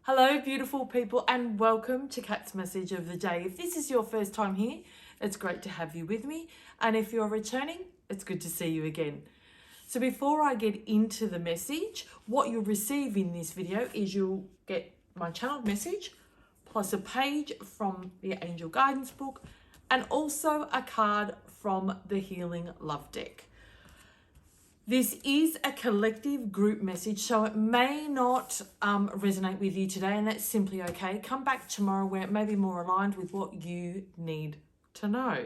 Hello, beautiful people, and welcome to Kat's Message of the Day. If this is your first time here, it's great to have you with me. And if you're returning, it's good to see you again. So before I get into the message, what you'll receive in this video is you'll get my channeled message, plus a page from the Angel Guidance book, and also a card from the Healing Love deck. This is a collective group message, so it may not resonate with you today, and that's simply okay. Come back tomorrow where it may be more aligned with what you need to know.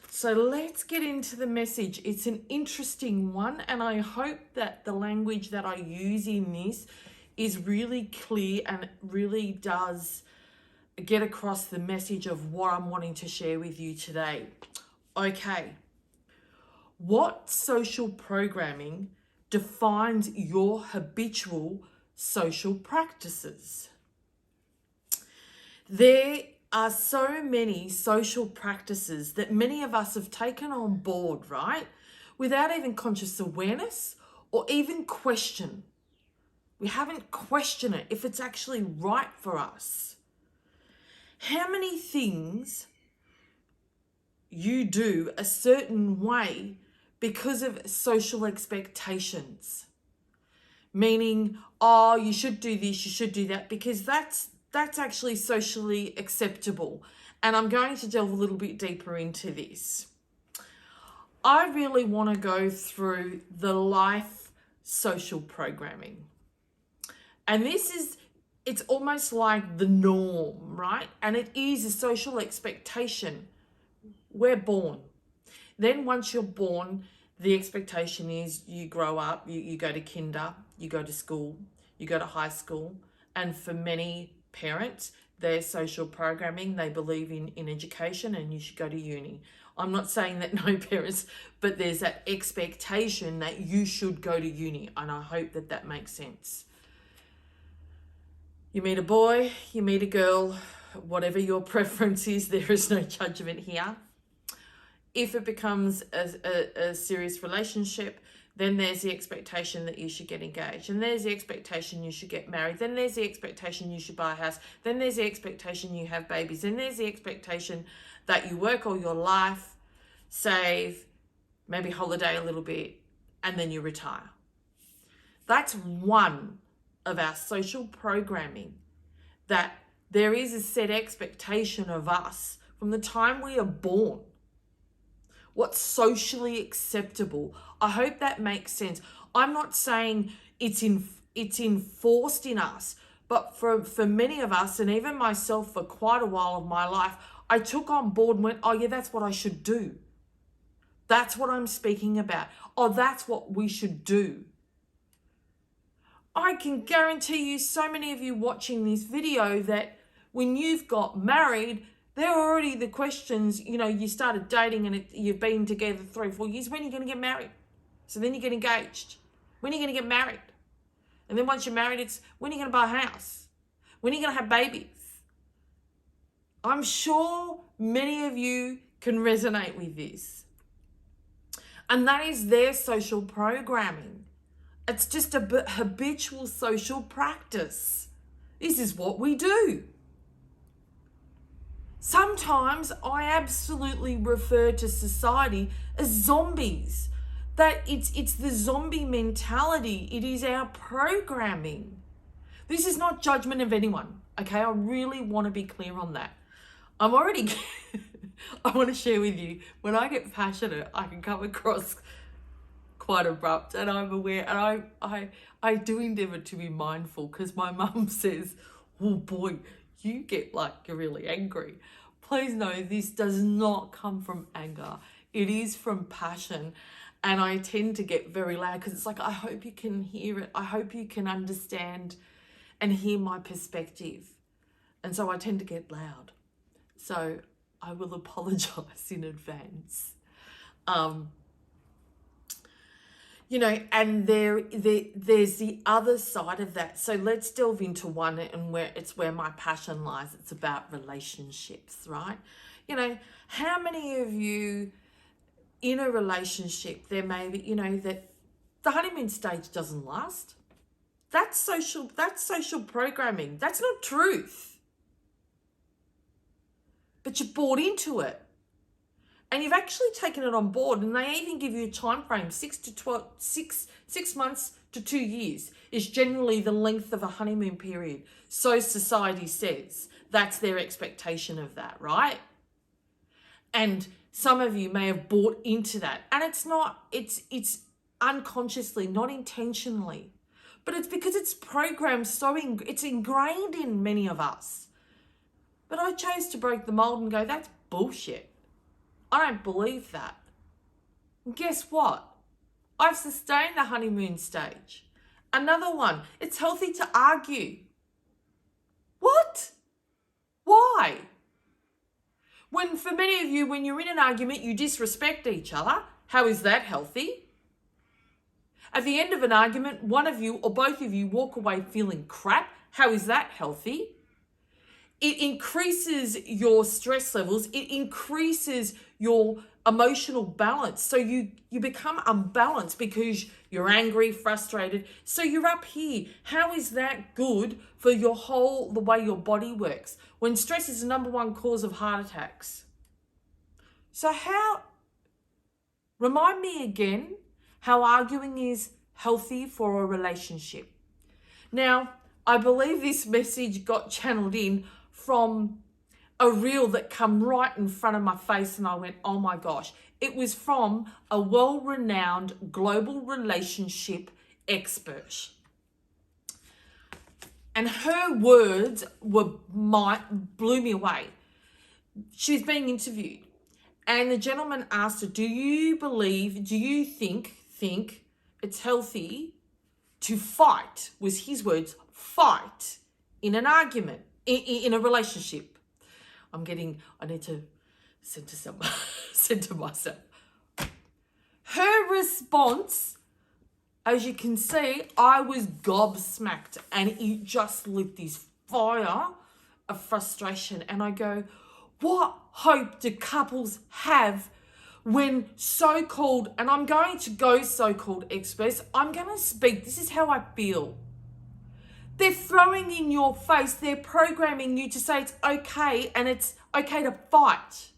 So let's get into the message. It's an interesting one, and I hope that the language that I use in this is really clear and really does get across the message of what I'm wanting to share with you today. Okay. What social programming defines your habitual social practices? There are so many social practices that many of us have taken on board, right? Without even conscious awareness or even question. We haven't questioned it if it's actually right for us. How many things you do a certain way because of social expectations, meaning, oh, you should do this, you should do that, because that's actually socially acceptable. And I'm going to delve a little bit deeper into this. I really want to go through the life social programming. And it's almost like the norm, right? And it is a social expectation. We're born. Then once you're born, the expectation is you grow up, you go to kinder, you go to school, you go to high school. And for many parents, their social programming, they believe in education and you should go to uni. I'm not saying that no parents, but there's that expectation that you should go to uni. And I hope that that makes sense. You meet a boy, you meet a girl, whatever your preference is, there is no judgment here. If it becomes a serious relationship, then there's the expectation that you should get engaged. And there's the expectation you should get married. Then there's the expectation you should buy a house. Then there's the expectation you have babies. Then there's the expectation that you work all your life, save, maybe holiday a little bit, and then you retire. That's one of our social programming, that there is a set expectation of us from the time we are born. What's socially acceptable. I hope that makes sense. I'm not saying it's enforced in us, but for many of us, and even myself for quite a while of my life, I took on board and went, oh yeah, that's what I should do. That's what I'm speaking about. Oh, that's what we should do. I can guarantee you, so many of you watching this video, that when you've got married, there are already the questions, you started dating and you've been together 3 or 4 years. When are you going to get married? So then you get engaged. When are you going to get married? And then once you're married, it's when are you going to buy a house? When are you going to have babies? I'm sure many of you can resonate with this. And that is their social programming. It's just a habitual social practice. This is what we do. Sometimes I absolutely refer to society as zombies. That it's the zombie mentality. It is our programming. This is not judgment of anyone, okay? I really want to be clear on that. I want to share with you, when I get passionate, I can come across quite abrupt, and I'm aware, and I do endeavour to be mindful, because my mum says, oh boy, you get you're really angry. Please know this does not come from anger. It is from passion. And I tend to get very loud because it's I hope you can hear it. I hope you can understand and hear my perspective. And so I tend to get loud. So I will apologize in advance. And there's the other side of that. So let's delve into one, and where my passion lies. It's about relationships, right? How many of you in a relationship, there may be, that the honeymoon stage doesn't last. That's social programming. That's not truth. But you bought into it. And you've actually taken it on board, and they even give you a time frame, 6 months to 2 years is generally the length of a honeymoon period. So society says that's their expectation of that, right? And some of you may have bought into that, and it's unconsciously, not intentionally, but it's because it's programmed, it's ingrained in many of us. But I chose to break the mold and go, that's bullshit. I don't believe that. And guess what? I've sustained the honeymoon stage. Another one, it's healthy to argue. What? Why? When for many of you, when you're in an argument, you disrespect each other. How is that healthy? At the end of an argument, one of you or both of you walk away feeling crap. How is that healthy? It increases your stress levels. It increases your emotional balance. So you become unbalanced because you're angry, frustrated. So you're up here. How is that good for the way your body works? When stress is the number one cause of heart attacks. So remind me again how arguing is healthy for a relationship. Now, I believe this message got channeled in from a reel that come right in front of my face, and I went, oh my gosh. It was from a well-renowned global relationship expert. And her words blew me away. She's being interviewed, and the gentleman asked her, do you think it's healthy to fight, was his words, fight in an argument, in a relationship? I need to center myself. Her response, as you can see, I was gobsmacked, and it just lit this fire of frustration. And I go, what hope do couples have when so-called, and I'm going to go so-called experts, I'm going to speak, this is how I feel. They're throwing in your face, they're programming you to say it's okay, and it's okay to fight.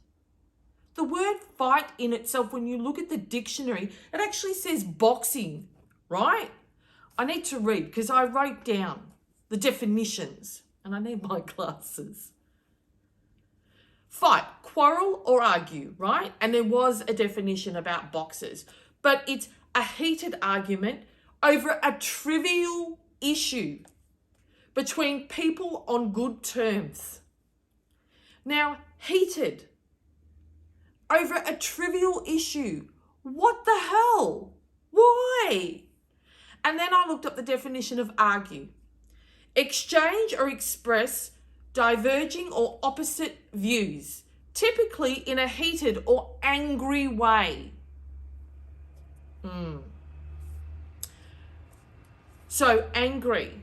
The word fight in itself, when you look at the dictionary, it actually says boxing, right? I need to read because I wrote down the definitions, and I need my glasses. Fight, quarrel or argue, right? And there was a definition about boxers, but it's a heated argument over a trivial issue between people on good terms. Now, heated over a trivial issue. What the hell? Why? And then I looked up the definition of argue. Exchange or express diverging or opposite views, typically in a heated or angry way. So angry.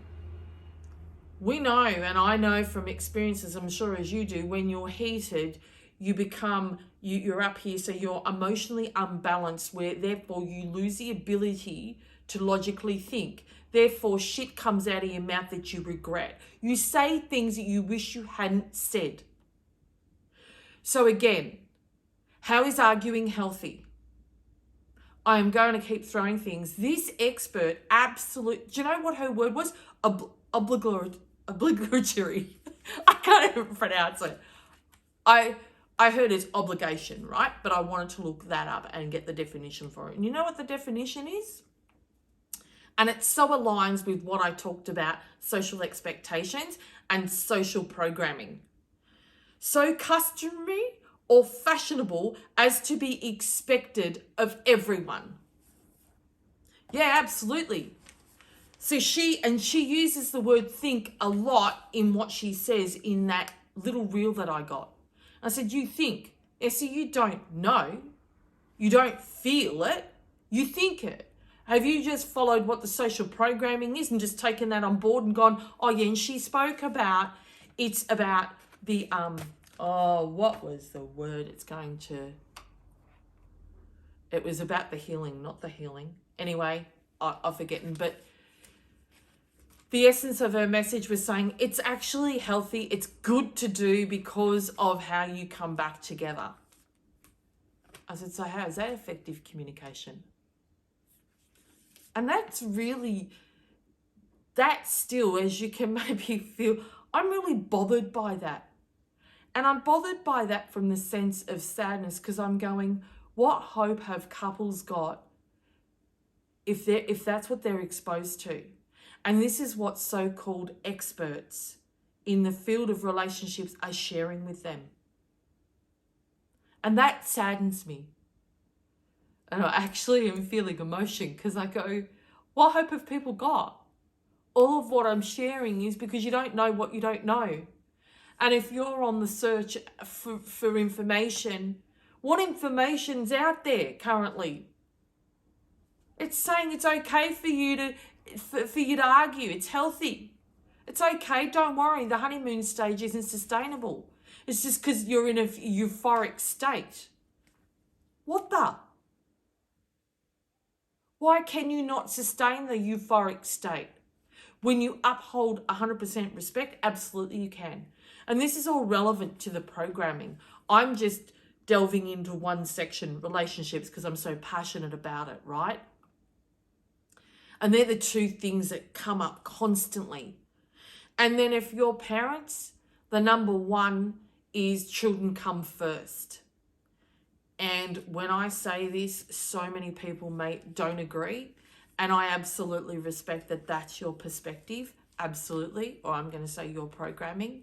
We know, and I know from experiences, I'm sure as you do, when you're heated, you're up here, so you're emotionally unbalanced, where therefore you lose the ability to logically think. Therefore, shit comes out of your mouth that you regret. You say things that you wish you hadn't said. So again, how is arguing healthy? I am going to keep throwing things. This expert, do you know what her word was? Obligatory. I can't even pronounce it. I heard it's obligation, right? But I wanted to look that up and get the definition for it. And you know what the definition is? And it so aligns with what I talked about, social expectations and social programming. So customary or fashionable as to be expected of everyone. Yeah, absolutely. So she uses the word think a lot in what she says in that little reel that I got. I said, you think. Essie, you don't know. You don't feel it. You think it. Have you just followed what the social programming is and just taken that on board and gone, oh yeah, and she spoke about, it's about the, what was the word it was about the healing, not the healing. Anyway, I've forgotten, but the essence of her message was saying it's actually healthy, it's good to do because of how you come back together. I said, so how is that effective communication? And that's really, that still, as you can maybe feel, I'm really bothered by that. And I'm bothered by that from the sense of sadness, because I'm going, what hope have couples got if that's what they're exposed to? And this is what so-called experts in the field of relationships are sharing with them. And that saddens me. And I actually am feeling emotion, because I go, what hope have people got? All of what I'm sharing is because you don't know what you don't know. And if you're on the search for information, what information's out there currently? It's saying it's okay for you to argue. It's healthy. It's okay. Don't worry. The honeymoon stage isn't sustainable. It's just because you're in a euphoric state. What the? Why can you not sustain the euphoric state? When you uphold 100% respect, absolutely you can. And this is all relevant to the programming. I'm just delving into one section, relationships, because I'm so passionate about it, right? And they're the two things that come up constantly. And then if you're parents, the number one is children come first. And when I say this, so many people don't agree. And I absolutely respect that that's your perspective. Absolutely. Or I'm going to say your programming.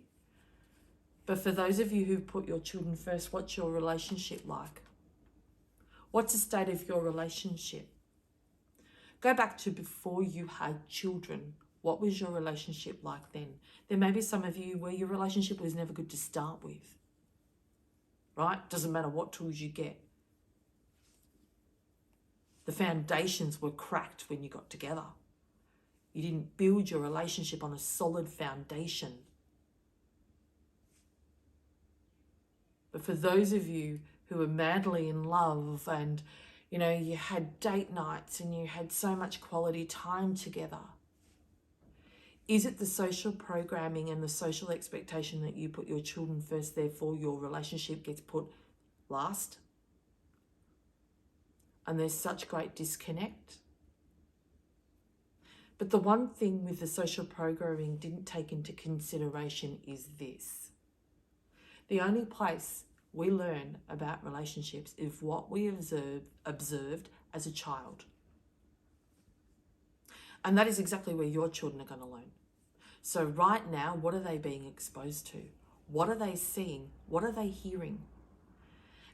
But for those of you who've put your children first, what's your relationship like? What's the state of your relationship? Go back to before you had children. What was your relationship like then? There may be some of you where your relationship was never good to start with. Right? Doesn't matter what tools you get. The foundations were cracked when you got together. You didn't build your relationship on a solid foundation. But for those of you who are madly in love and, you know, you had date nights and you had so much quality time together, is it the social programming and the social expectation that you put your children first, therefore your relationship gets put last? And there's such great disconnect. But the one thing with the social programming didn't take into consideration is this. The only place we learn about relationships is what we observed as a child. And that is exactly where your children are going to learn. So right now, what are they being exposed to? What are they seeing? What are they hearing?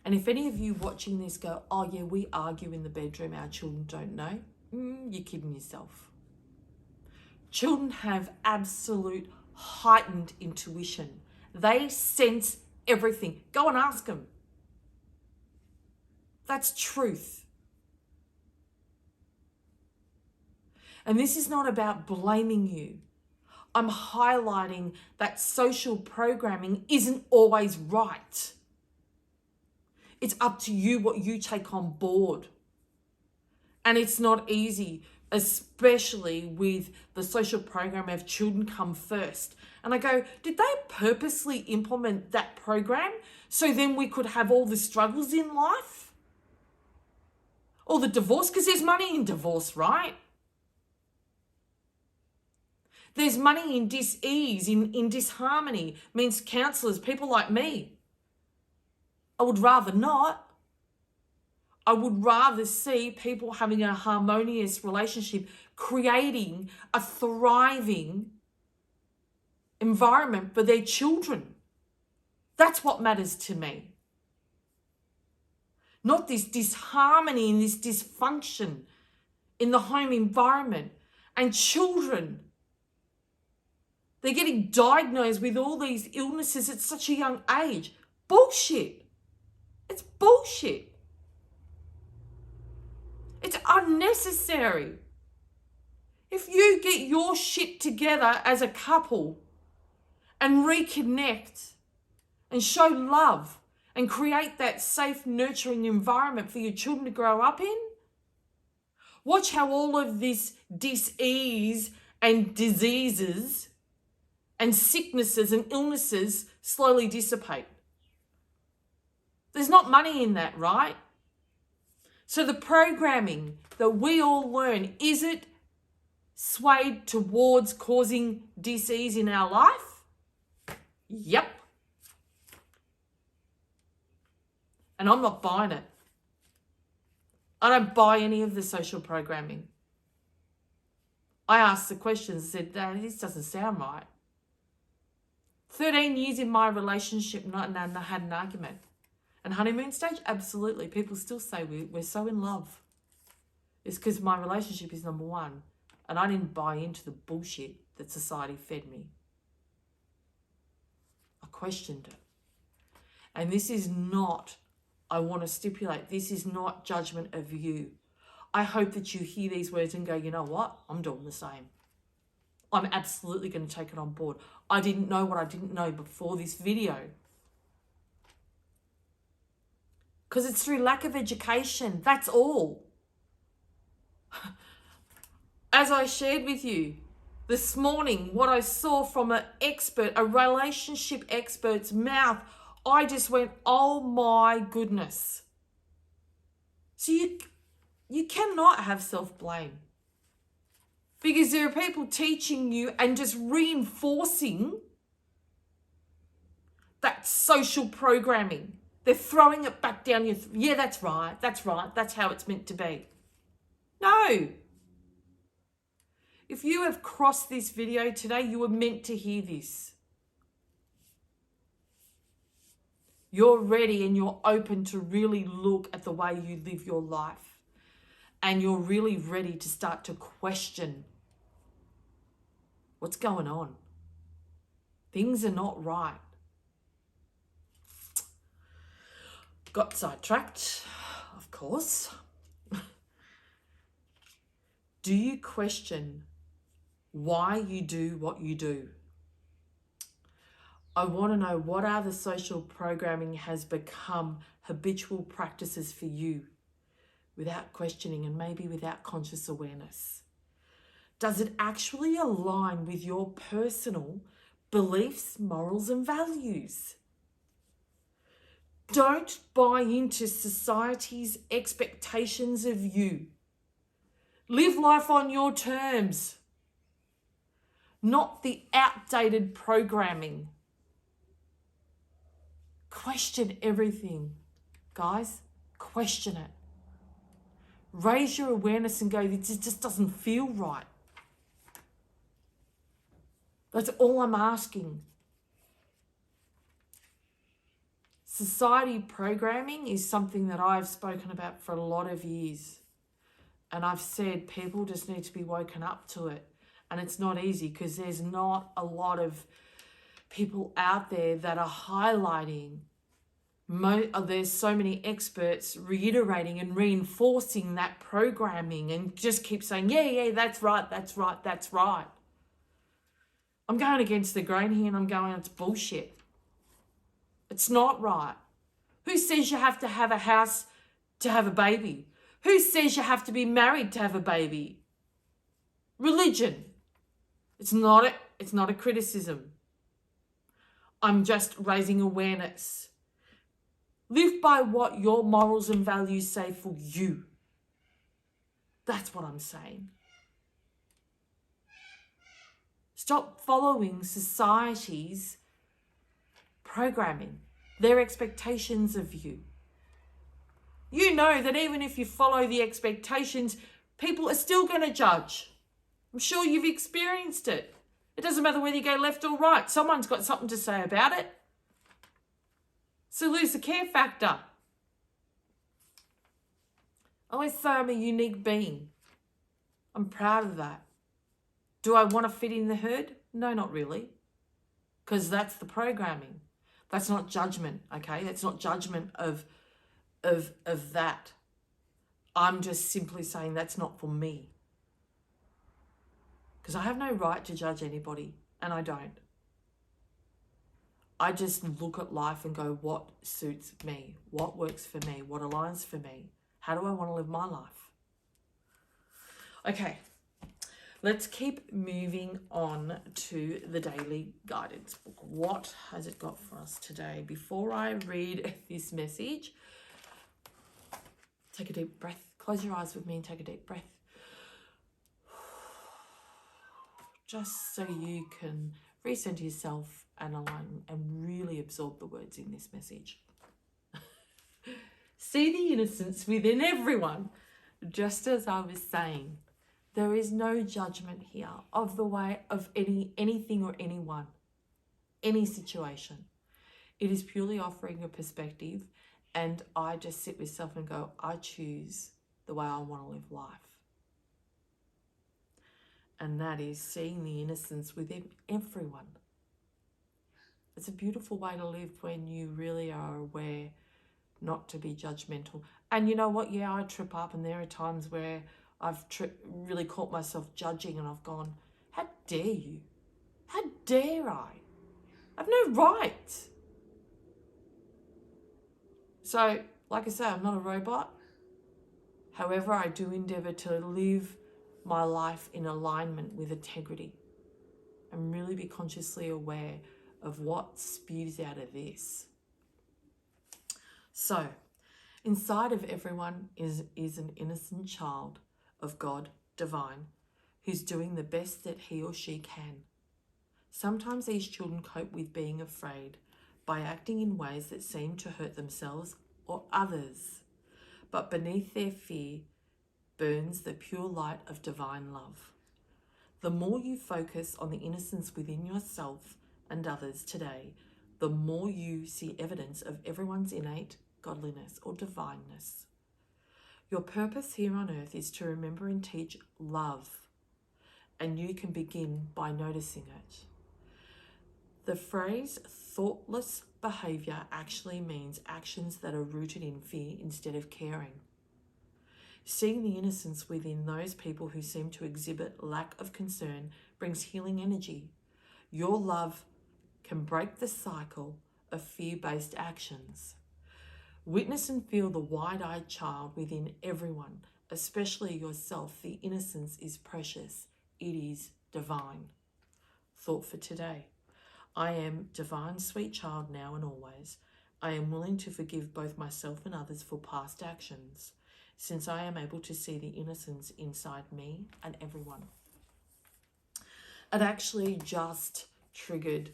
And if any of you watching this go, oh yeah, we argue in the bedroom, our children don't know, you're kidding yourself. Children have absolute heightened intuition. They sense everything. Go and ask them. That's truth. And this is not about blaming you. I'm highlighting that social programming isn't always right. It's up to you what you take on board. And it's not easy, especially with the social program of children come first. And I go, did they purposely implement that program so then we could have all the struggles in life? Or the divorce? Because there's money in divorce, right? There's money in dis-ease, in disharmony, means counsellors, people like me. I would rather not. I would rather see people having a harmonious relationship, creating a thriving environment for their children. That's what matters to me. Not this disharmony and this dysfunction in the home environment. And children, they're getting diagnosed with all these illnesses at such a young age. Bullshit. It's bullshit. It's unnecessary. If you get your shit together as a couple and reconnect and show love and create that safe, nurturing environment for your children to grow up in, watch how all of this dis-ease and diseases and sicknesses and illnesses slowly dissipate. There's not money in that, right? So the programming that we all learn, is it swayed towards causing disease in our life? Yep. And I'm not buying it. I don't buy any of the social programming. I asked the questions and said, this doesn't sound right. 13 years in my relationship, and I had an argument. And honeymoon stage, absolutely. People still say we're so in love. It's because my relationship is number one. And I didn't buy into the bullshit that society fed me. I questioned it. And this is not, I want to stipulate, this is not judgment of you. I hope that you hear these words and go, you know what? I'm doing the same. I'm absolutely going to take it on board. I didn't know what I didn't know before this video. Because it's through lack of education. That's all. As I shared with you this morning, what I saw from an expert, a relationship expert's mouth, I just went, oh my goodness. So you cannot have self-blame. Because there are people teaching you and just reinforcing that social programming. They're throwing it back down your yeah, that's right, that's how it's meant to be. No. If you have crossed this video today, you were meant to hear this. You're ready and you're open to really look at the way you live your life. And you're really ready to start to question what's going on. Things are not right. Got sidetracked, of course. Do you question why you do what you do? I want to know, what are the social programming has become habitual practices for you without questioning and maybe without conscious awareness? Does it actually align with your personal beliefs, morals, and values? Don't buy into society's expectations of you. Live life on your terms, not the outdated programming. Question everything, guys. Question it. Raise your awareness and go, this just doesn't feel right. That's all I'm asking. Society programming is something that I've spoken about for a lot of years. And I've said people just need to be woken up to it. And it's not easy because there's not a lot of people out there that are highlighting. There's so many experts reiterating and reinforcing that programming and just keep saying, yeah, that's right. I'm going against the grain here and I'm going, it's bullshit. It's not right. Who says you have to have a house to have a baby? Who says you have to be married to have a baby? Religion. It's not a criticism. I'm just raising awareness. Live by what your morals and values say for you. That's what I'm saying. Stop following society's programming, their expectations of you. You know that even if you follow the expectations, people are still going to judge. I'm sure you've experienced it. It doesn't matter whether you go left or right. Someone's got something to say about it. So lose the care factor. I always say I'm a unique being. I'm proud of that. Do I want to fit in the herd? No, not really. Because that's the programming. That's not judgment, okay? That's not judgment of that. I'm just simply saying that's not for me. Because I have no right to judge anybody, and I don't. I just look at life and go, what suits me? What works for me? What aligns for me? How do I want to live my life? Okay. Let's keep moving on to the daily guidance book. What has it got for us today? Before I read this message, take a deep breath. Close your eyes with me and take a deep breath. Just so you can recenter yourself and align and really absorb the words in this message. See the innocence within everyone. Just as I was saying, there is no judgment here of the way of anything or anyone, any situation. It is purely offering a perspective, and I just sit with self and go, I choose the way I want to live life. And that is seeing the innocence within everyone. It's a beautiful way to live when you really are aware not to be judgmental. And you know what? Yeah, I trip up, and there are times where I've really caught myself judging, and I've gone, how dare you? How dare I? I have no right. So, like I say, I'm not a robot. However, I do endeavour to live my life in alignment with integrity and really be consciously aware of what spews out of this. So, inside of everyone is an innocent child of God, divine, who's doing the best that he or she can. Sometimes these children cope with being afraid by acting in ways that seem to hurt themselves or others. But beneath their fear burns the pure light of divine love. The more you focus on the innocence within yourself and others today, the more you see evidence of everyone's innate godliness or divineness. Your purpose here on earth is to remember and teach love, and you can begin by noticing it. The phrase thoughtless behaviour actually means actions that are rooted in fear instead of caring. Seeing the innocence within those people who seem to exhibit lack of concern brings healing energy. Your love can break the cycle of fear-based actions. Witness and feel the wide-eyed child within everyone, especially yourself. The innocence is precious. It is divine. Thought for today. I am divine, sweet child now and always. I am willing to forgive both myself and others for past actions, since I am able to see the innocence inside me and everyone. It actually just triggered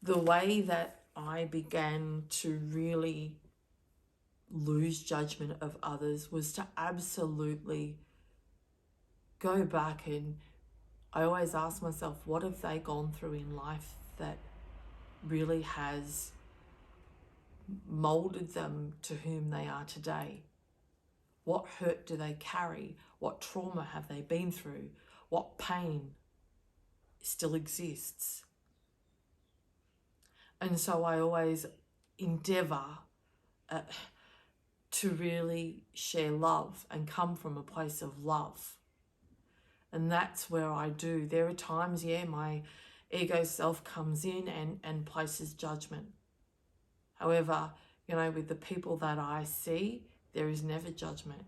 the way that I began to really lose judgment of others was to absolutely go back, and I always ask myself, what have they gone through in life that really has molded them to whom they are today? What hurt do they carry? What trauma have they been through? What pain still exists? And so I always endeavour to really share love and come from a place of love. And that's where I do. There are times, my ego self comes in and places judgment. However, with the people that I see, there is never judgment.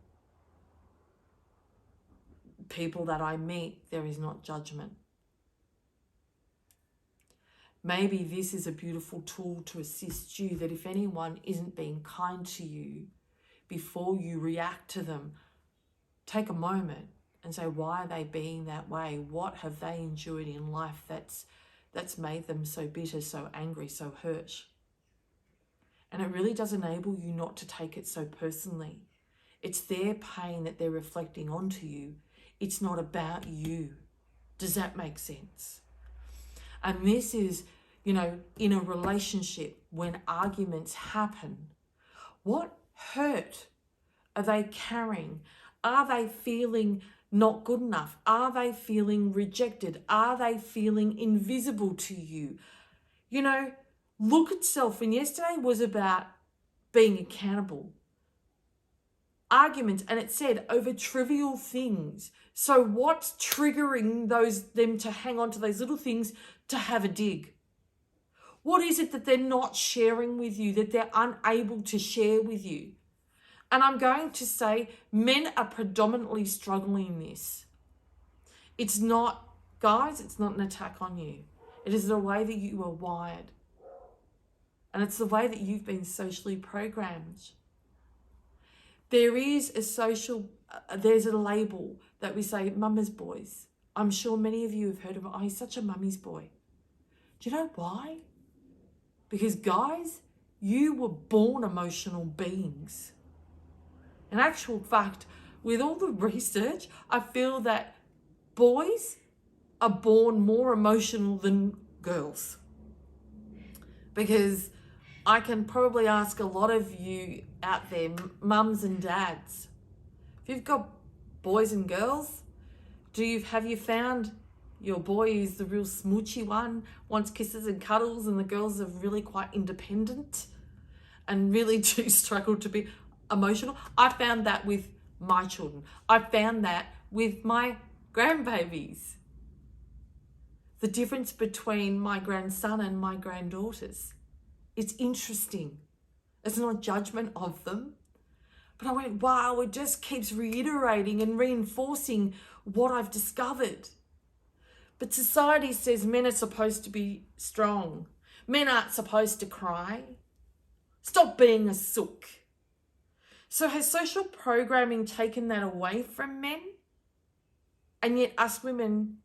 People that I meet, there is not judgment. Maybe this is a beautiful tool to assist you, that if anyone isn't being kind to you, before you react to them, take a moment and say, why are they being that way? What have they endured in life that's made them so bitter, so angry, so hurt? And it really does enable you not to take it so personally. It's their pain that they're reflecting onto you. It's not about you. Does that make sense? And this is, in a relationship, when arguments happen, what hurt are they carrying? Are they feeling not good enough? Are they feeling rejected? Are they feeling invisible to you? Look at self. And yesterday was about being accountable. Arguments, and it said over trivial things. So what's triggering them to hang on to those little things to have a dig? What is it that they're not sharing with you, that they're unable to share with you? And I'm going to say men are predominantly struggling in this. It's not, guys, it's not an attack on you. It is the way that you are wired. And it's the way that you've been socially programmed. There is a social, there's a label that we say, mama's boys. I'm sure many of you have heard of, oh, he's such a mummy's boy. Do you know why? Because guys, you were born emotional beings. In actual fact, with all the research, I feel that boys are born more emotional than girls. Because I can probably ask a lot of you out there, mums and dads, if you've got boys and girls, have you found your boy is the real smoochy one, wants kisses and cuddles, and the girls are really quite independent and really do struggle to be emotional? I found that with my children. I found that with my grandbabies. The difference between my grandson and my granddaughters. It's interesting. It's not judgment of them. But I went, wow, it just keeps reiterating and reinforcing what I've discovered. But society says men are supposed to be strong. Men aren't supposed to cry. Stop being a sook. So has social programming taken that away from men? And yet us women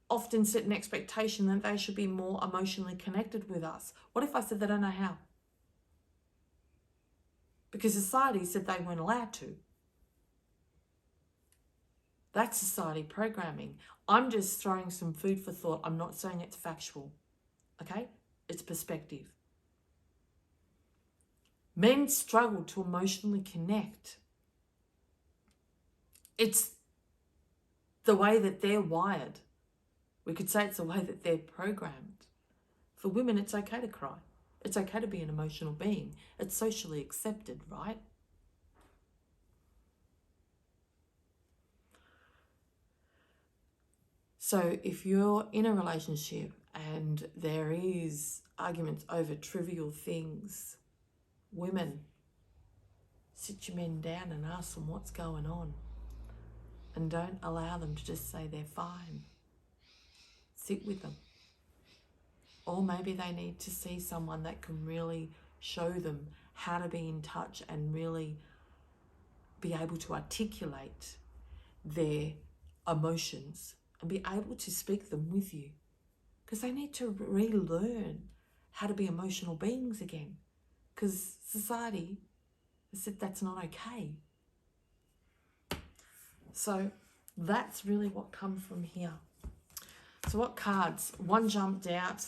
often set an expectation that they should be more emotionally connected with us. What if I said they don't know how? Because society said they weren't allowed to. That's society programming. I'm just throwing some food for thought. I'm not saying it's factual. Okay? It's perspective. Men struggle to emotionally connect. It's the way that they're wired. We could say it's the way that they're programmed. For women, it's okay to cry. It's okay to be an emotional being. It's socially accepted, right? So if you're in a relationship and there is arguments over trivial things, women, sit your men down and ask them what's going on. And don't allow them to just say they're fine. Sit with them. Or maybe they need to see someone that can really show them how to be in touch and really be able to articulate their emotions and be able to speak them with you. Because they need to relearn how to be emotional beings again. Because society has said that's not okay. So that's really what comes from here. So what cards? One jumped out.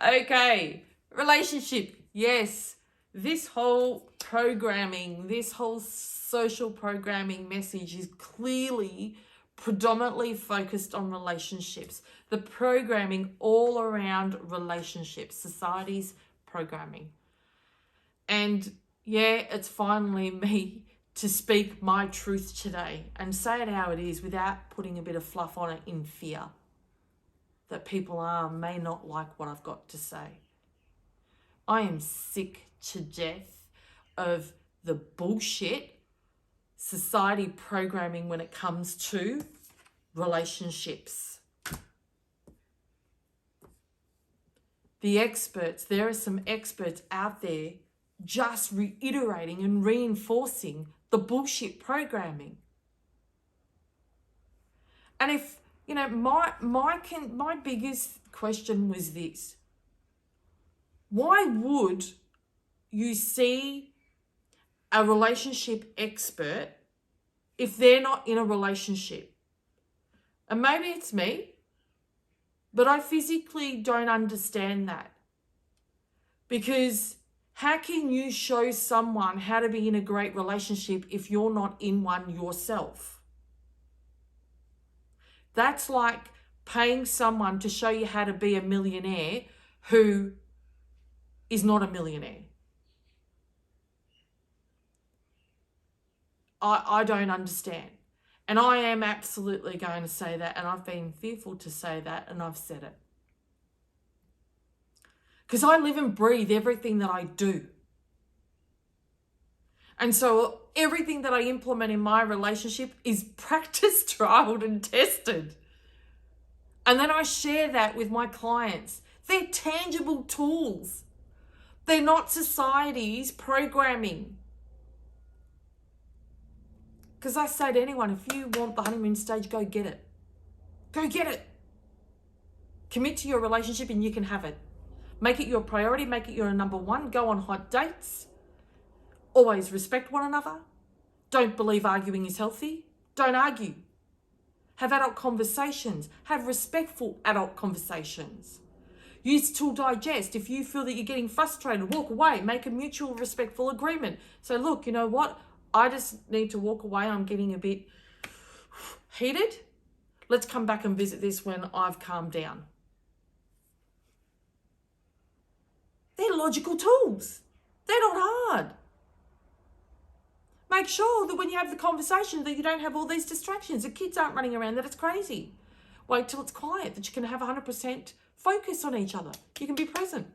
Okay. Relationship. Yes. This whole programming, this whole social programming message is clearly predominantly focused on relationships. The programming all around relationships. Society's programming. And yeah, it's finally me to speak my truth today and say it how it is without putting a bit of fluff on it in fear that people may not like what I've got to say. I am sick to death of the bullshit society programming when it comes to relationships. The experts, there are some experts out there just reiterating and reinforcing the bullshit programming. And if, you know, my biggest question was this. Why would you see a relationship expert if they're not in a relationship? And maybe it's me, but I physically don't understand that. Because how can you show someone how to be in a great relationship if you're not in one yourself? That's like paying someone to show you how to be a millionaire who is not a millionaire. I don't understand. And I am absolutely going to say that, and I've been fearful to say that, and I've said it. Because I live and breathe everything that I do. And so everything that I implement in my relationship is practiced, trialed, and tested. And then I share that with my clients. They're tangible tools. They're not society's programming. Because I say to anyone, if you want the honeymoon stage, go get it. Go get it. Commit to your relationship and you can have it. Make it your priority. Make it your number one. Go on hot dates. Always respect one another. Don't believe arguing is healthy. Don't argue. Have adult conversations. Have respectful adult conversations. Use to digest. If you feel that you're getting frustrated, walk away. Make a mutual respectful agreement. So look, you know what? I just need to walk away. I'm getting a bit heated. Let's come back and visit this when I've calmed down. They're logical tools. They're not hard. Make sure that when you have the conversation that you don't have all these distractions. The kids aren't running around, that it's crazy. Wait till it's quiet, that you can have 100% focus on each other. You can be present.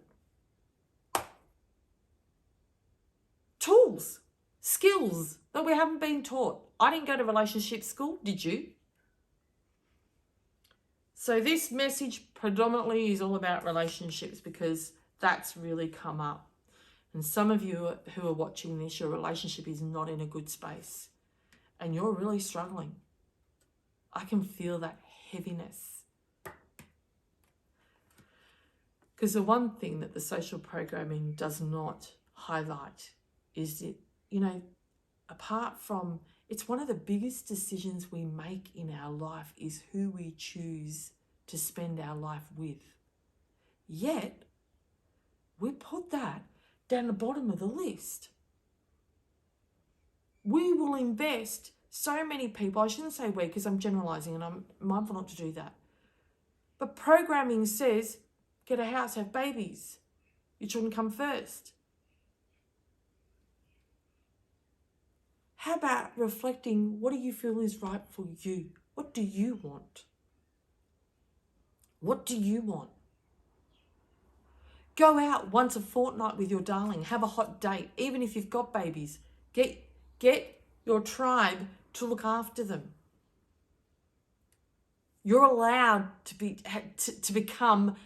Tools, skills that we haven't been taught. I didn't go to relationship school, did you? So this message predominantly is all about relationships because that's really come up. And some of you who are watching this, your relationship is not in a good space and you're really struggling. I can feel that heaviness. Because the one thing that the social programming does not highlight is that, you know, apart from, it's one of the biggest decisions we make in our life is who we choose to spend our life with. Yet, we put that down the bottom of the list. We will invest so many people, I shouldn't say we because I'm generalizing and I'm mindful not to do that. But programming says, get a house, have babies. Your children come first. How about reflecting, what do you feel is right for you? What do you want? What do you want? Go out once a fortnight with your darling. Have a hot date, even if you've got babies. Get your tribe to look after them. You're allowed to become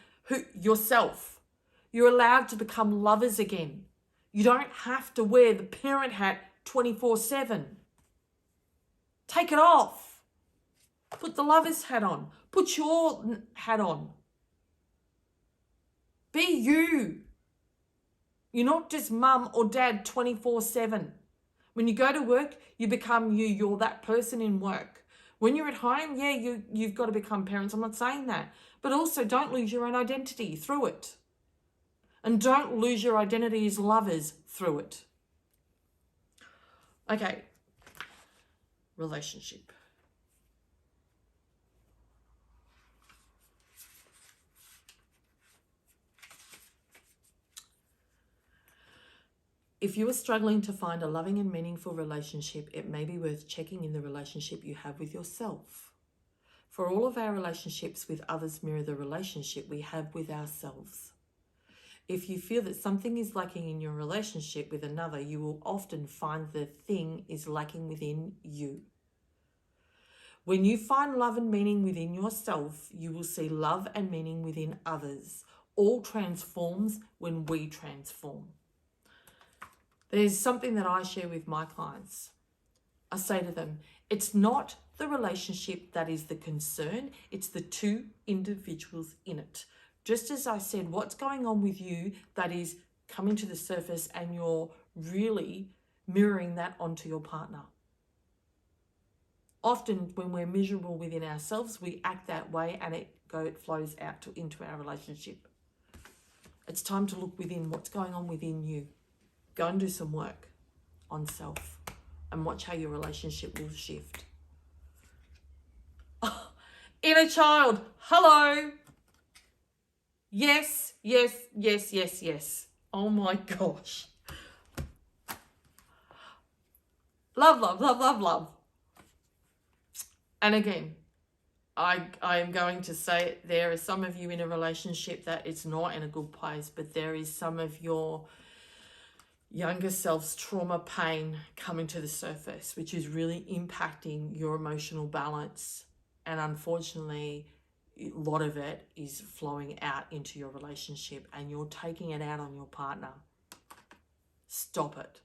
yourself. You're allowed to become lovers again. You don't have to wear the parent hat 24/7. Take it off. Put the lover's hat on. Put your hat on. Be you. You're not just mum or dad 24/7. When you go to work, you become you. You're that person in work. When you're at home, yeah, you've got to become parents. I'm not saying that. But also don't lose your own identity through it. And don't lose your identity as lovers through it. Okay. Relationship. If you are struggling to find a loving and meaningful relationship, it may be worth checking in the relationship you have with yourself. For all of our relationships with others mirror the relationship we have with ourselves. If you feel that something is lacking in your relationship with another, you will often find the thing is lacking within you. When you find love and meaning within yourself, you will see love and meaning within others. All transforms when we transform. There's something that I share with my clients. I say to them, it's not the relationship that is the concern, it's the two individuals in it. Just as I said, what's going on with you that is coming to the surface and you're really mirroring that onto your partner. Often when we're miserable within ourselves, we act that way and it flows out into our relationship. It's time to look within what's going on within you. Go and do some work on self and watch how your relationship will shift. Oh, inner child, hello. Yes, yes, yes, yes, yes. Oh my gosh. Love, love, love, love, love. And again, I am going to say it, there are some of you in a relationship that it's not in a good place, but there is some of your younger self's trauma pain coming to the surface, which is really impacting your emotional balance. And unfortunately, a lot of it is flowing out into your relationship and you're taking it out on your partner. Stop it.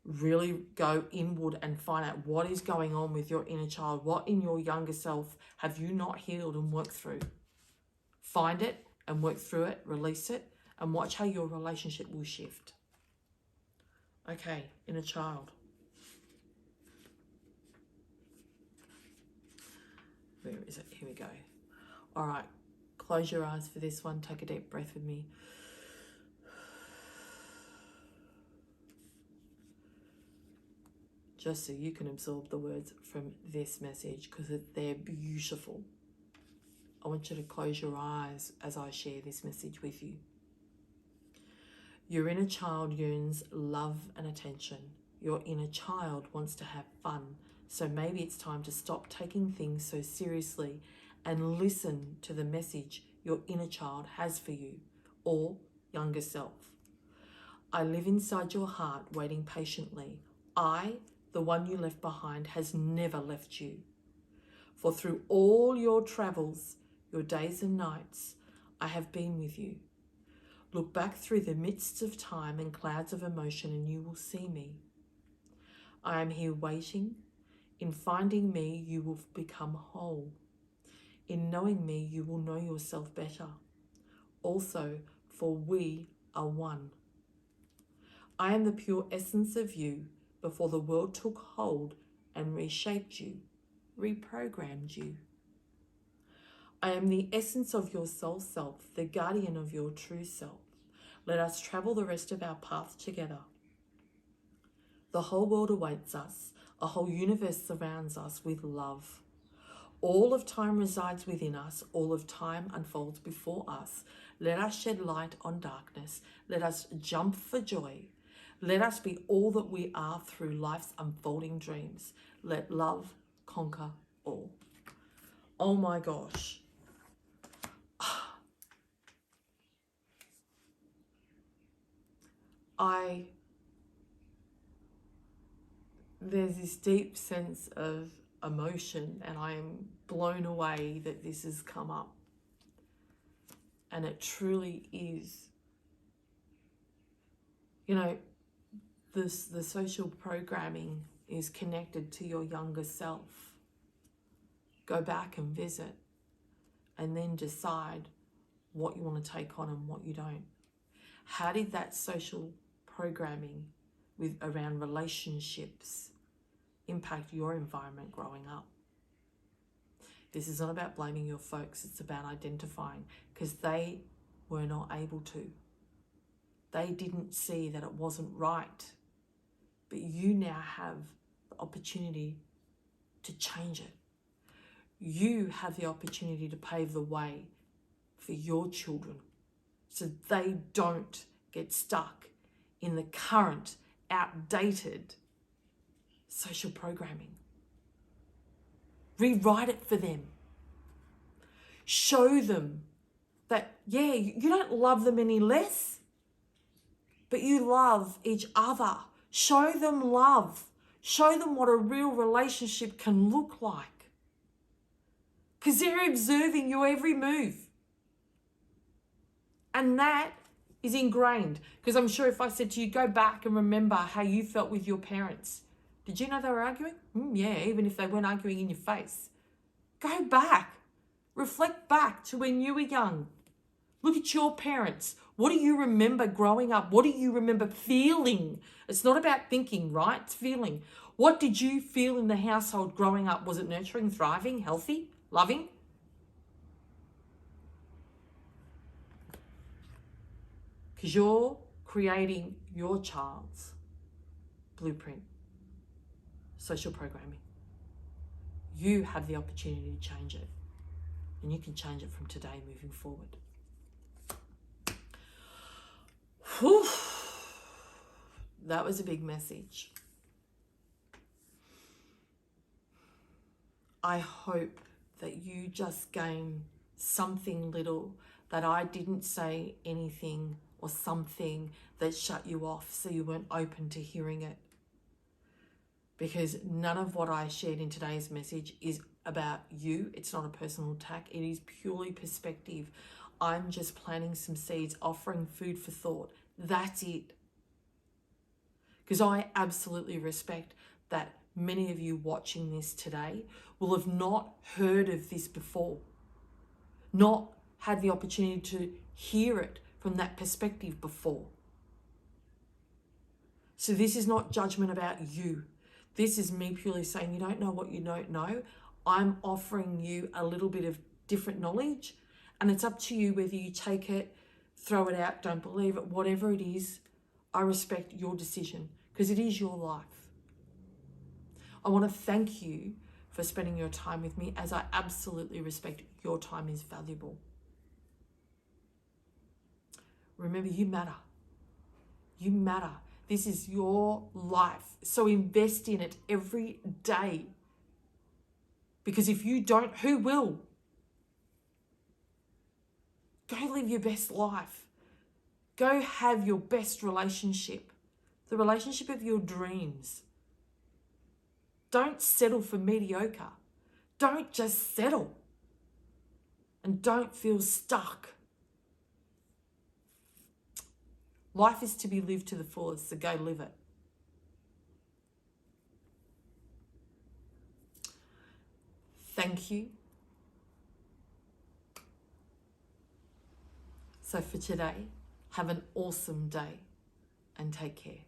Really go inward and find out what is going on with your inner child. What in your younger self have you not healed and worked through? Find it and work through it, release it, and watch how your relationship will shift. Okay, inner child. Where is it? Here we go. All right, close your eyes for this one. Take a deep breath with me. Just so you can absorb the words from this message, because they're beautiful. I want you to close your eyes as I share this message with you. Your inner child yearns love and attention. Your inner child wants to have fun. So maybe it's time to stop taking things so seriously and listen to the message your inner child has for you, or younger self. I live inside your heart waiting patiently. I, the one you left behind, has never left you. For through all your travels, your days and nights, I have been with you. Look back through the midst of time and clouds of emotion and you will see me. I am here waiting. In finding me, you will become whole. In knowing me, you will know yourself better. Also, for we are one. I am the pure essence of you before the world took hold and reshaped you, reprogrammed you. I am the essence of your soul self, the guardian of your true self. Let us travel the rest of our path together. The whole world awaits us. A whole universe surrounds us with love. All of time resides within us. All of time unfolds before us. Let us shed light on darkness. Let us jump for joy. Let us be all that we are through life's unfolding dreams. Let love conquer all. Oh my gosh. There's this deep sense of emotion and I am blown away that this has come up. And it truly is, you know, the social programming is connected to your younger self. Go back and visit and then decide what you want to take on and what you don't. How did that social programming around relationships impact your environment growing up? This is not about blaming your folks, it's about identifying, because they were not able to. They didn't see that it wasn't right. But you now have the opportunity to change it. You have the opportunity to pave the way for your children so they don't get stuck in the current, outdated social programming. Rewrite it for them. Show them that, yeah, you don't love them any less, but you love each other. Show them love. Show them what a real relationship can look like. Because they're observing your every move. And that is ingrained. Because I'm sure if I said to you, go back and remember how you felt with your parents. Did you know they were arguing? Yeah, even if they weren't arguing in your face. Go back. Reflect back to when you were young. Look at your parents. What do you remember growing up? What do you remember feeling? It's not about thinking, right? It's feeling. What did you feel in the household growing up? Was it nurturing, thriving, healthy, loving? Because you're creating your child's blueprint, social programming. You have the opportunity to change it. And you can change it from today moving forward. Whew. That was a big message. I hope that you just gain something little, that I didn't say anything or something that shut you off so you weren't open to hearing it. Because none of what I shared in today's message is about you. It's not a personal attack. It is purely perspective. I'm just planting some seeds, offering food for thought. That's it. Because I absolutely respect that many of you watching this today will have not heard of this before, not had the opportunity to hear it from that perspective before. So this is not judgment about you. This is me purely saying you don't know what you don't know. I'm offering you a little bit of different knowledge, and it's up to you whether you take it, throw it out, don't believe it, whatever it is. I respect your decision because it is your life. I want to thank you for spending your time with me, as I absolutely respect your time is valuable. Remember, you matter. You matter. This is your life. So invest in it every day. Because if you don't, who will? Go live your best life. Go have your best relationship. The relationship of your dreams. Don't settle for mediocre. Don't just settle. And don't feel stuck. Life is to be lived to the fullest, so go live it. Thank you. So for today, have an awesome day and take care.